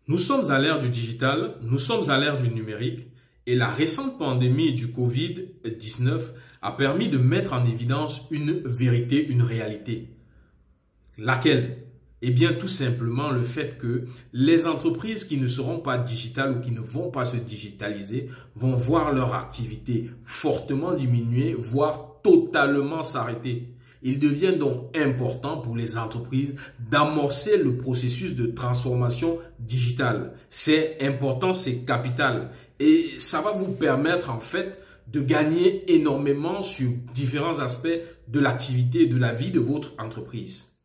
Nous sommes à l'ère du digital, nous sommes à l'ère du numérique et la récente pandémie du Covid-19 a permis de mettre en évidence une vérité, une réalité. Laquelle? Eh bien, tout simplement le fait que les entreprises qui ne seront pas digitales ou qui ne vont pas se digitaliser vont voir leur activité fortement diminuer, voire totalement s'arrêter. Il devient donc important pour les entreprises d'amorcer le processus de transformation digitale. C'est important, c'est capital. Et ça va vous permettre en fait de gagner énormément sur différents aspects de l'activité, de la vie de votre entreprise.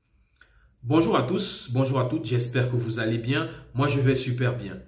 Bonjour à tous, bonjour à toutes, j'espère que vous allez bien. Moi, je vais super bien.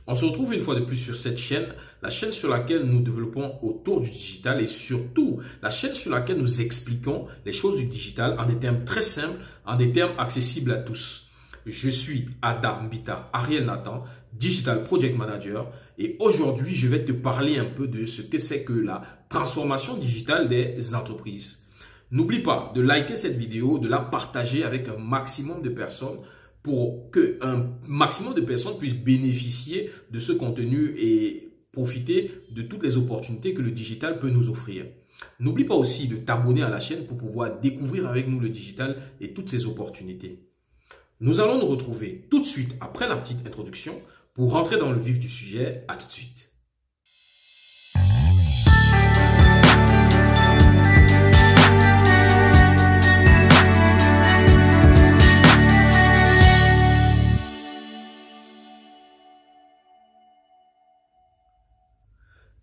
On se retrouve une fois de plus sur cette chaîne, la chaîne sur laquelle nous développons autour du digital et surtout la chaîne sur laquelle nous expliquons les choses du digital en des termes très simples, en des termes accessibles à tous. Je suis Adam Mbita Ariel Nathan, Digital Project Manager, et aujourd'hui, je vais te parler un peu de ce que c'est que la transformation digitale des entreprises. N'oublie pas de liker cette vidéo, de la partager avec un maximum de personnes pour qu'un maximum de personnes puissent bénéficier de ce contenu et profiter de toutes les opportunités que le digital peut nous offrir. N'oublie pas aussi de t'abonner à la chaîne pour pouvoir découvrir avec nous le digital et toutes ses opportunités. Nous allons nous retrouver tout de suite après la petite introduction pour rentrer dans le vif du sujet. À tout de suite.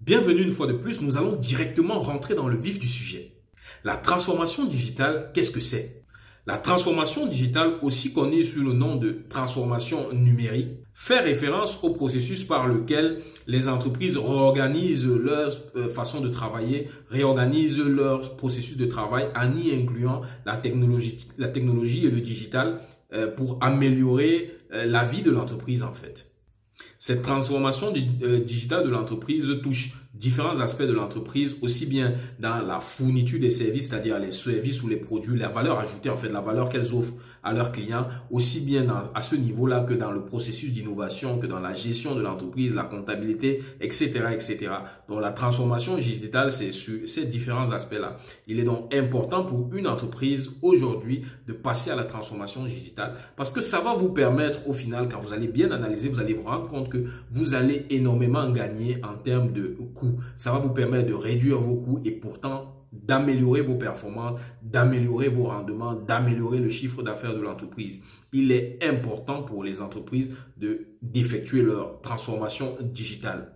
Bienvenue une fois de plus, nous allons directement rentrer dans le vif du sujet. La transformation digitale, qu'est-ce que c'est? La transformation digitale, aussi connue sous le nom de transformation numérique, fait référence au processus par lequel les entreprises réorganisent leur façon de travailler, réorganisent leur processus de travail en y incluant la technologie et le digital pour améliorer la vie de l'entreprise en fait. Cette transformation digitale de l'entreprise touche différents aspects de l'entreprise, aussi bien dans la fourniture des services, c'est-à-dire les services ou les produits, la valeur ajoutée, en fait, la valeur qu'elles offrent à leurs clients, aussi bien à ce niveau-là que dans le processus d'innovation, que dans la gestion de l'entreprise, la comptabilité, etc., etc. Donc, la transformation digitale, c'est sur ces différents aspects-là. Il est donc important pour une entreprise aujourd'hui de passer à la transformation digitale parce que ça va vous permettre, au final, quand vous allez bien analyser, vous allez vous rendre compte que vous allez énormément gagner en termes de coûts. Ça va vous permettre de réduire vos coûts et pourtant d'améliorer vos performances, d'améliorer vos rendements, d'améliorer le chiffre d'affaires de l'entreprise. Il est important pour les entreprises d'effectuer leur transformation digitale.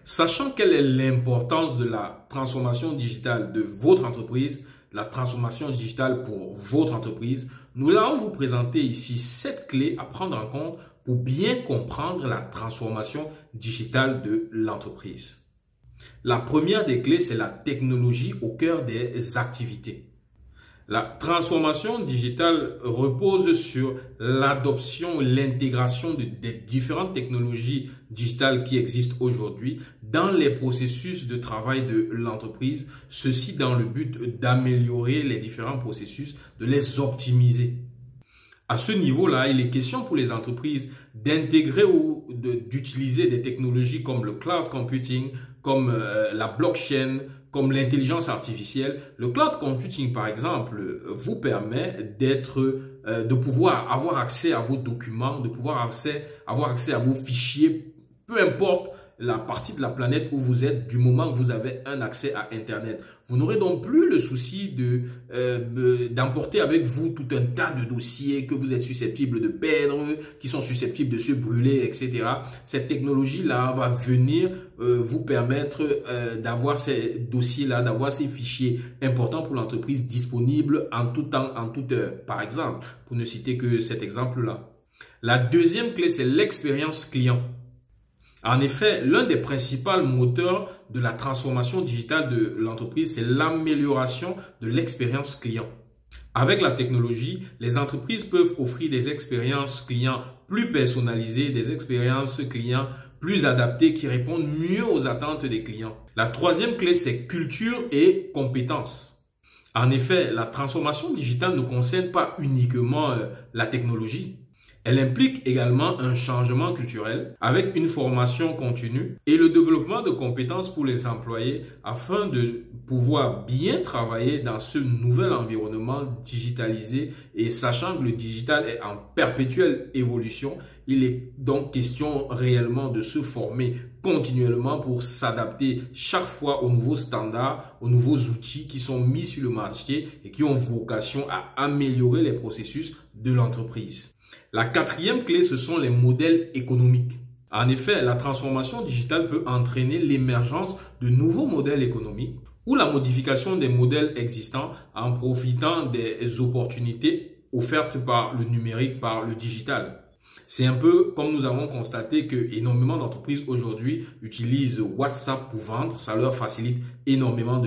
Sachant quelle est l'importance de la transformation digitale de votre entreprise, la transformation digitale pour votre entreprise, nous allons vous présenter ici 7 clés à prendre en compte pour bien comprendre la transformation digitale de l'entreprise. La première des clés, c'est la technologie au cœur des activités. La transformation digitale repose sur l'adoption, l'intégration des différentes technologies digitales qui existent aujourd'hui dans les processus de travail de l'entreprise. Ceci dans le but d'améliorer les différents processus, de les optimiser. À ce niveau-là, il est question pour les entreprises d'intégrer ou d'utiliser des technologies comme le cloud computing, comme la blockchain, comme l'intelligence artificielle. Le cloud computing, par exemple, vous permet de pouvoir avoir accès à vos documents, de pouvoir avoir accès à vos fichiers, peu importe la partie de la planète où vous êtes, du moment que vous avez un accès à Internet. Vous n'aurez donc plus le souci d'emporter avec vous tout un tas de dossiers que vous êtes susceptible de perdre, qui sont susceptibles de se brûler, etc. Cette technologie-là va venir vous permettre d'avoir ces dossiers-là, d'avoir ces fichiers importants pour l'entreprise disponibles en tout temps, en toute heure. Par exemple, pour ne citer que cet exemple-là. La deuxième clé, c'est l'expérience client. En effet, l'un des principaux moteurs de la transformation digitale de l'entreprise, c'est l'amélioration de l'expérience client. Avec la technologie, les entreprises peuvent offrir des expériences clients plus personnalisées, des expériences clients plus adaptées qui répondent mieux aux attentes des clients. La troisième clé, c'est culture et compétences. En effet, la transformation digitale ne concerne pas uniquement la technologie. Elle implique également un changement culturel avec une formation continue et le développement de compétences pour les employés afin de pouvoir bien travailler dans ce nouvel environnement digitalisé. Et sachant que le digital est en perpétuelle évolution, il est donc question réellement de se former continuellement pour s'adapter chaque fois aux nouveaux standards, aux nouveaux outils qui sont mis sur le marché et qui ont vocation à améliorer les processus de l'entreprise. La quatrième clé, ce sont les modèles économiques. En effet, la transformation digitale peut entraîner l'émergence de nouveaux modèles économiques ou la modification des modèles existants en profitant des opportunités offertes par le numérique, par le digital. C'est un peu comme nous avons constaté que énormément d'entreprises aujourd'hui utilisent WhatsApp pour vendre. Ça leur facilite énormément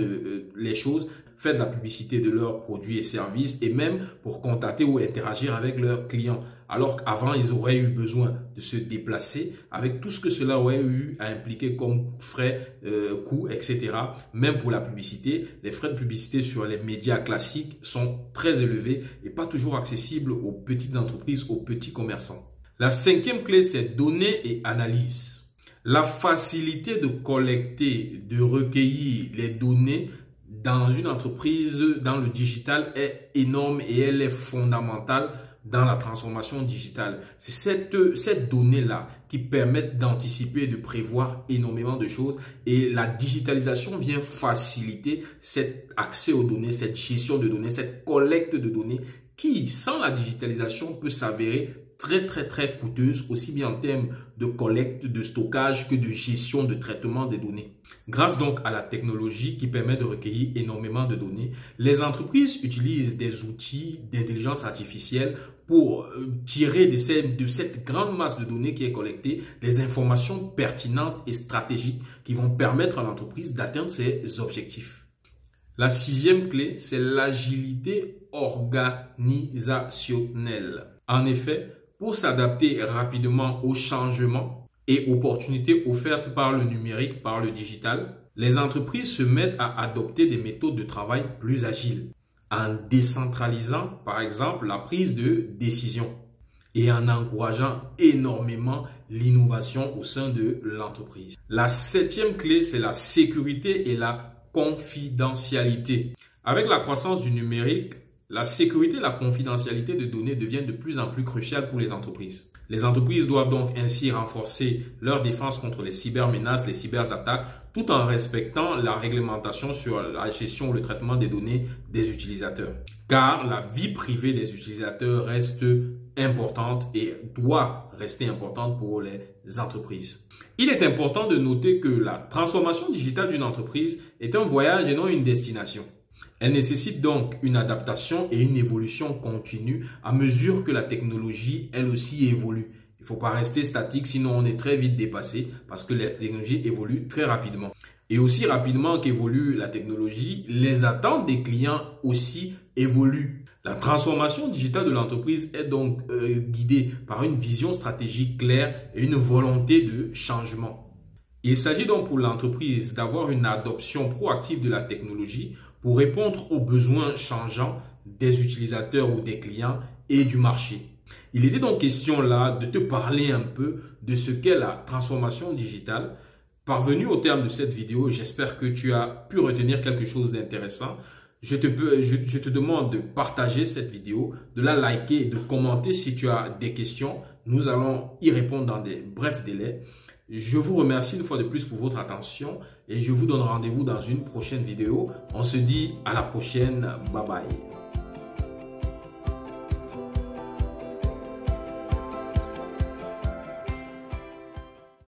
les choses. Faire de la publicité de leurs produits et services et même pour contacter ou interagir avec leurs clients. Alors qu'avant, ils auraient eu besoin de se déplacer avec tout ce que cela aurait eu à impliquer comme frais, coûts, etc. Même pour la publicité, les frais de publicité sur les médias classiques sont très élevés et pas toujours accessibles aux petites entreprises, aux petits commerçants. La cinquième clé, c'est données et analyse. La facilité de collecter, de recueillir les données dans une entreprise, dans le digital est énorme et elle est fondamentale dans la transformation digitale. C'est cette donnée-là qui permet d'anticiper et de prévoir énormément de choses et la digitalisation vient faciliter cet accès aux données, cette gestion de données, cette collecte de données qui, sans la digitalisation, peut s'avérer très coûteuse, aussi bien en termes de collecte, de stockage que de gestion, de traitement des données. Grâce donc à la technologie qui permet de recueillir énormément de données, les entreprises utilisent des outils d'intelligence artificielle pour tirer de cette grande masse de données qui est collectée les informations pertinentes et stratégiques qui vont permettre à l'entreprise d'atteindre ses objectifs. La sixième clé, c'est l'agilité organisationnelle. En effet, pour s'adapter rapidement aux changements et opportunités offertes par le numérique, par le digital, les entreprises se mettent à adopter des méthodes de travail plus agiles, en décentralisant par exemple la prise de décision et en encourageant énormément l'innovation au sein de l'entreprise. La septième clé, c'est la sécurité et la confidentialité. Avec la croissance du numérique, la sécurité et la confidentialité de données deviennent de plus en plus cruciales pour les entreprises. Les entreprises doivent donc ainsi renforcer leur défense contre les cybermenaces, les cyberattaques, tout en respectant la réglementation sur la gestion ou le traitement des données des utilisateurs. Car la vie privée des utilisateurs reste importante et doit rester importante pour les entreprises. Il est important de noter que la transformation digitale d'une entreprise est un voyage et non une destination. Elle nécessite donc une adaptation et une évolution continue à mesure que la technologie, elle aussi, évolue. Il ne faut pas rester statique, sinon on est très vite dépassé parce que la technologie évolue très rapidement. Et aussi rapidement qu'évolue la technologie, les attentes des clients aussi évoluent. La transformation digitale de l'entreprise est donc guidée par une vision stratégique claire et une volonté de changement. Il s'agit donc pour l'entreprise d'avoir une adoption proactive de la technologie pour répondre aux besoins changeants des utilisateurs ou des clients et du marché. Il était donc question là de te parler un peu de ce qu'est la transformation digitale. Parvenu au terme de cette vidéo, j'espère que tu as pu retenir quelque chose d'intéressant. Je te demande de partager cette vidéo, de la liker et de commenter si tu as des questions. Nous allons y répondre dans des brefs délais. Je vous remercie une fois de plus pour votre attention et je vous donne rendez-vous dans une prochaine vidéo. On se dit à la prochaine. Bye bye.